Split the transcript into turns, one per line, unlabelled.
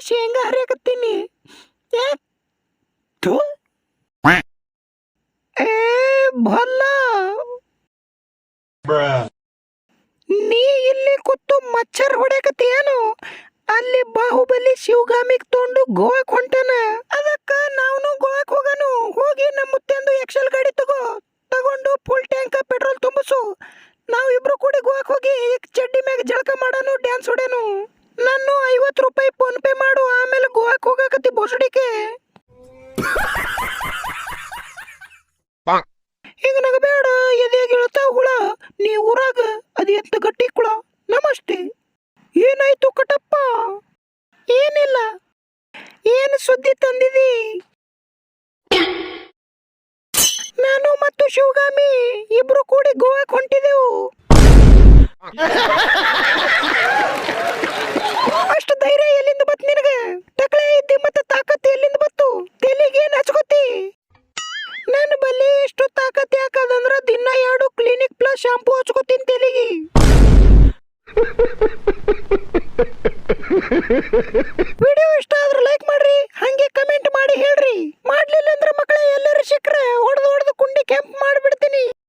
ಶೇಂಗಾ ಹರಿಯಕತ್ತೀನಿ. ಥು. ಏ ಭಲ್ಲ, ನೀ ಇಲ್ಲಿ ಕೂತು ಮಚ್ಚರ್ ಹೊಡ್ಯಾಕತ್ತೀಯೇನು? ಅಲ್ಲಿ ಬಾಹುಬಲಿ ಶಿವಗಾಮಿಗ್ ತೊಂಡು ಗೋವಾಕ್ ಹೊಂಟಾನ. ಅದಕ್ಕ ನಾವು ಗೋವಾಕ್ ಹೋಗನು. ಹೋಗಿ ನಮ್ಮ ಮುತ್ತೆಂದು ಎಕ್ಸೆಲ್ ಗಾಡಿ ತಗೊಂಡು ಫುಲ್ ಟ್ಯಾಂಕ್ ಪೆಟ್ರೋಲ್ ತುಂಬಿಸು. ನಾವಿಬ್ರು ಕೂಡಿ ಗೋವಾಕ್ ಹೋಗಿ ಚಡ್ಡಿ ಮ್ಯಾಗ ಜಳಕ ಮಾಡಾನು, ಡ್ಯಾನ್ಸ್ ಹೊಡ್ಯಾನು. ನಾನು 50 ರೂಪಾಯಿ ಫೋನ್ ಪೇ ಮಾಡು, ಆಮೇಲೆ ಗೋವಾಕ್ ಹೋಗಾಕತ್ತಿ ಬೋಸಡಿಕೆ. ಈಗ ನಗಬೇಡ, ಎದೆಯಾಗಿ ಇಳ್ತಾವ ಹುಳ. ನೀ ಊರಾಗ ಅದು ಎಂತ ಗಟ್ಟಿ ಕುಳ. ನಮಸ್ತೆ. ಏನಾಯ್ತು ಕಟಪ್ಪ? ಏನಿಲ್ಲ. ಏನು ಸುದ್ದಿ ತಂದಿದಿ? ನಾನು ಮತ್ತು ಶಿವಗಾಮಿ ಇಬ್ರು ಕೂಡಿ ಗೋವಾಕ್ ಹೊಂಟಿದೆವು. ಅಷ್ಟು ಧೈರ್ಯ ಎಲ್ಲಿಂದ ಬತ್ ನಿನಗೆ? ಟಕಳೆ ಇದ್ದಿ ಮತ್ತೆ ತಾಕತ್ತು ಎಲ್ಲಿಂದ ಬತ್ತು? ತೆಲಿಗೆ ಏನ್ ಹಚ್ಕೋತಿ? ನನ್ನ ಬಲ್ಲಿ ಎಷ್ಟು ತಾಕತ್ ಯಾಕದಂದ್ರ ದಿನ 2 ಕ್ಲಿನಿಕ್ ಪ್ಲಸ್ ಶಾಂಪೂ ಹಚ್ಕೋತೀನಿ ತೆಲಿಗೆ. ವಿಡಿಯೋ